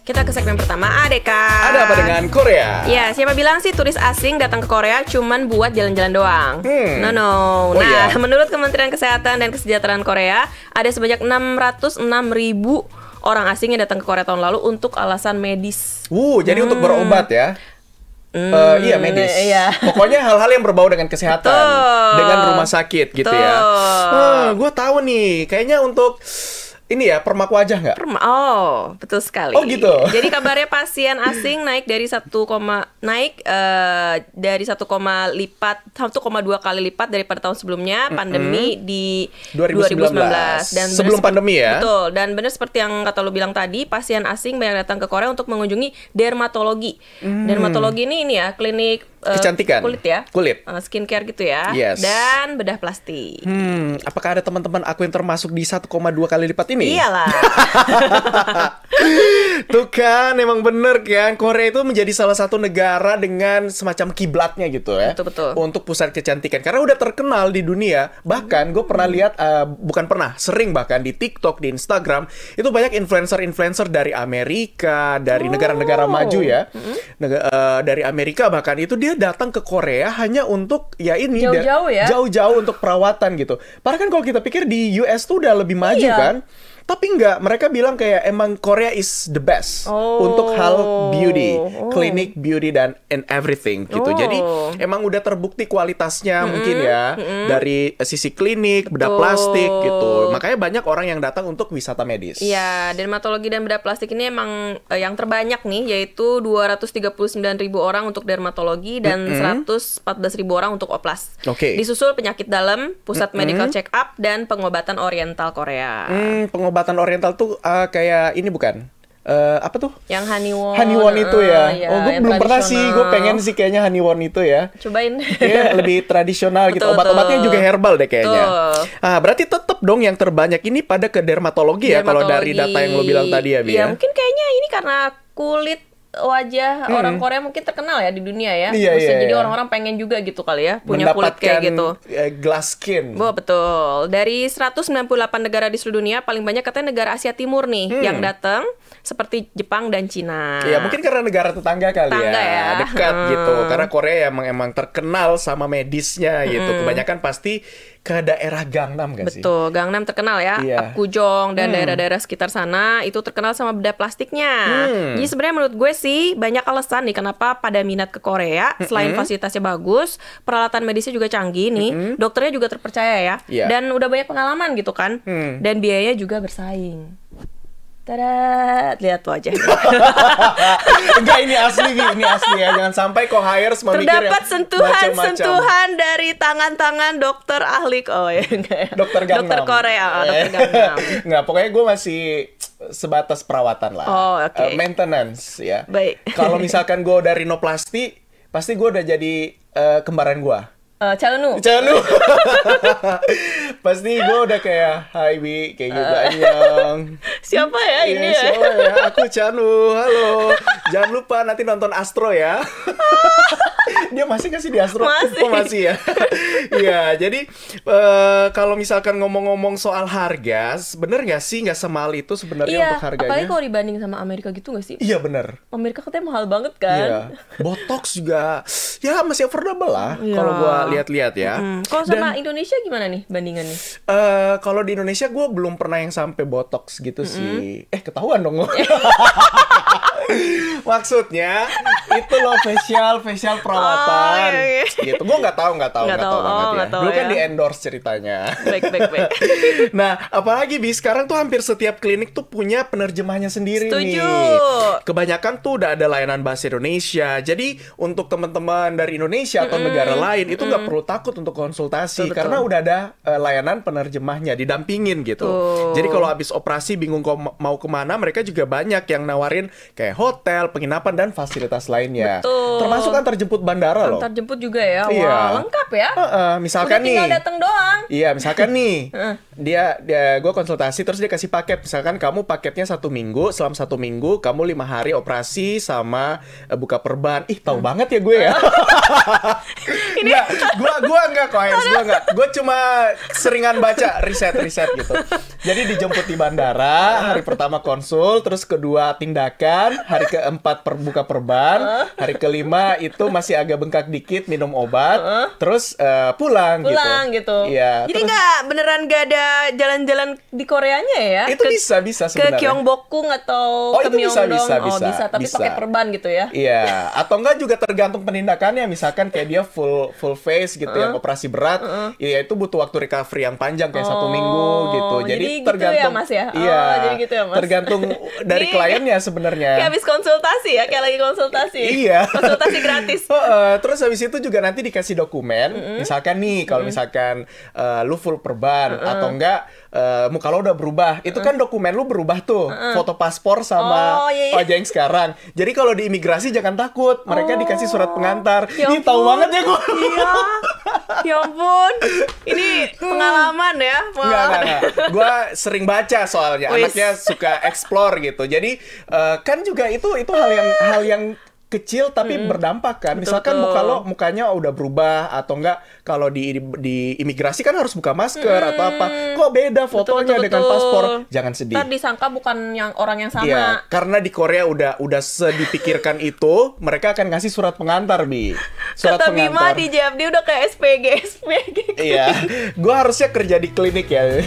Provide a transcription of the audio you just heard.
Kita ke segmen pertama, Deka. Ada apa dengan Korea? Ya, siapa bilang sih turis asing datang ke Korea cuman buat jalan-jalan doang? No. Oh, Nah, iya. menurut Kementerian Kesehatan dan Kesejahteraan Korea, ada sebanyak 606.000 orang asing yang datang ke Korea tahun lalu untuk alasan medis. Jadi untuk berobat ya? Iya, medis. Iya. Pokoknya hal-hal yang berbau dengan kesehatan, Betul. dengan rumah sakit gitu ya. Gue tahu nih, kayaknya untuk ini ya, permak wajah nggak? Oh, betul sekali. Oh, gitu. Jadi kabarnya pasien asing naik dari 1,2 kali lipat daripada tahun sebelumnya pandemi di 2019. Dan Sebelum pandemi ya. Betul. Dan benar seperti yang kata lu bilang tadi, pasien asing banyak datang ke Korea untuk mengunjungi dermatologi. Dermatologi ini ya, klinik Kecantikan. kulit ya. Kulit. Skincare gitu ya. Yes. Dan bedah plastik. Apakah ada teman-teman aku yang termasuk di 1,2 kali lipat ini? Iyalah. Tuh kan, emang bener kan, Korea itu menjadi salah satu negara dengan semacam kiblatnya gitu ya. Betul. Untuk pusat kecantikan, karena udah terkenal di dunia. Bahkan gue pernah lihat, sering bahkan di TikTok, di Instagram, itu banyak influencer-influencer dari Amerika, dari negara-negara maju ya. Dari Amerika bahkan itu dia datang ke Korea hanya untuk ya ini Jauh-jauh ya? jauh-jauh untuk perawatan gitu. Padahal kan kalau kita pikir di US tuh udah lebih maju Iya. kan. Tapi enggak, mereka bilang kayak emang Korea is the best untuk hal beauty, clinic beauty dan and everything gitu. Jadi emang udah terbukti kualitasnya mungkin ya dari sisi klinik, bedah plastik gitu. Makanya banyak orang yang datang untuk wisata medis. Iya, dermatologi dan bedah plastik ini emang yang terbanyak nih, yaitu 239.000 orang untuk dermatologi dan 114.000 orang untuk oplas. Oke. Disusul penyakit dalam, pusat medical check up, dan pengobatan oriental Korea. Pengobatan oriental tuh kayak ini bukan? Apa tuh? Yang Haniwon. Haniwon itu ya. Iya, Gue yang belum pernah sih. tradisional. Gue pengen sih kayaknya Haniwon itu ya. Cobain. Iya, lebih tradisional gitu. Betul, Obat-obatnya betul. juga herbal deh kayaknya. Betul. Berarti tetap dong yang terbanyak ini pada ke dermatologi ya, kalau dari data yang lo bilang tadi ya, Bi. Iya, mungkin kayaknya ini karena kulit wajah orang Korea mungkin terkenal ya di dunia ya. Iya, Maksudnya iya, jadi iya. orang-orang pengen juga gitu kali ya, punya kulit kayak gitu. glass skin. Oh, betul. Dari 198 negara di seluruh dunia, paling banyak katanya negara Asia Timur nih yang datang, seperti Jepang dan Cina. Ya mungkin karena negara tetangga kali Tetangga ya. dekat gitu. Karena Korea emang terkenal sama medisnya gitu. Kebanyakan pasti ke daerah Gangnam gak sih? Betul, Gangnam terkenal ya, Iya. Apgujeong dan daerah-daerah sekitar sana itu terkenal sama bedah plastiknya. Jadi sebenarnya menurut gue sih banyak alasan nih kenapa pada minat ke Korea. Selain fasilitasnya bagus, peralatan medisnya juga canggih nih, dokternya juga terpercaya ya, Iya. dan udah banyak pengalaman gitu kan, dan biayanya juga bersaing. Tada, lihat wajahnya. Enggak, ini asli, Bi. Ini asli ya. Jangan sampai kok hire semua mikir yang Terdapat macam-macam. sentuhan dari tangan-tangan dokter ahli enggak ya? Dokter Gangnam. Dokter Korea, dokter Gangnam. Nggak, pokoknya gue masih sebatas perawatan lah. Oh, oke. Maintenance ya. Baik. Kalau misalkan gue udah rinoplasti, pasti gue udah jadi kembaran gue. Calonu. Canu. Pasti gue udah kayak Hai Bi, kayak gitu anyong. Siapa ya ini ya? Siapa ya? Aku Canu, halo. Jangan lupa nanti nonton Astro ya. Dia masih nggak sih di Astro? Masih. Oh, masih ya. Iya, jadi kalau misalkan ngomong-ngomong soal harga, bener nggak sih nggak semahal itu sebenarnya Iya, untuk harganya? apalagi kalau dibanding sama Amerika gitu nggak sih? Iya bener. Amerika katanya mahal banget kan? Iya. Botox juga ya masih affordable lah Iya. kalau gua lihat-lihat ya. Kalau sama Indonesia gimana nih bandingannya? Kalau di Indonesia gue belum pernah yang sampai botox gitu sih. Ketahuan dong. Maksudnya itu loh facial perawatan. Oh, iya. Gitu. Gue nggak tahu Nggak tahu. banget Oh, ya. nggak tahu Dulu kan ya. di endorse ceritanya. Baik. Nah, apalagi Bi, sekarang tuh hampir setiap klinik tuh punya penerjemahnya sendiri Setuju. nih. Kebanyakan tuh udah ada layanan bahasa Indonesia. Jadi untuk teman-teman dari Indonesia atau negara lain itu nggak perlu takut untuk konsultasi. Betul. Karena udah ada layanan penerjemahnya, didampingin gitu. Jadi kalau habis operasi bingung mau kemana, mereka juga banyak yang nawarin kayak hotel, penginapan, dan fasilitas lainnya. Betul. Termasuk antar jemput bandara loh. Antar jemput juga ya? Iya. Wah, lengkap ya? Misalkan Udah tinggal nih, datang doang. Iya, misalkan nih, gue konsultasi terus dia kasih paket. Misalkan kamu paketnya 1 minggu, selama 1 minggu kamu 5 hari operasi sama buka perban. Ih, tahu banget ya gue ya. Nggak, gue enggak kok, gue enggak. Gue cuma seringan baca riset gitu. Jadi dijemput di bandara, hari pertama konsul, terus kedua tindakan, hari keempat buka perban, hari kelima itu masih agak bengkak dikit, minum obat, terus pulang gitu. Iya. Jadi nggak beneran nggak ada jalan-jalan di Koreanya ya? Itu bisa sebenarnya. Ke Gyeongbokgung atau ke Myeongdong? Bisa. Tapi pakai perban gitu ya? Iya. Atau enggak juga tergantung penindakannya. Misalkan kayak dia full face gitu, yang operasi berat, ya itu butuh waktu recovery yang panjang kayak 1 minggu gitu. Jadi tergantung. Gitu ya, Mas ya? Iya. Jadi gitu ya, Mas. Tergantung dari kliennya sebenarnya. Kayak habis konsultasi ya, kayak lagi konsultasi. Iya. Konsultasi gratis. Terus habis itu juga nanti dikasih dokumen. Misalkan nih, kalau misalkan lu full perban atau enggak muka lo udah berubah, itu kan dokumen lu berubah tuh, foto paspor sama wajah yang sekarang. Jadi kalau di imigrasi jangan takut, mereka dikasih surat pengantar. Ini tahu banget ya gue. Iya. Ya ampun, ini pengalaman ya. Enggak. Gue sering baca soalnya, anaknya suka explore gitu. Jadi kan juga itu hal yang kecil tapi berdampak kan. Misalkan mukanya udah berubah atau enggak, kalau di imigrasi kan harus buka masker atau apa. Kok beda fotonya dengan paspor? Jangan sedih. Ntar disangka bukan orang yang sama. Iya, karena di Korea udah sedipikirkan itu, mereka akan ngasih surat pengantar, Bi. Surat Kata pengantar. Bima di JFD udah kayak SPG. Iya, gue harusnya kerja di klinik ya.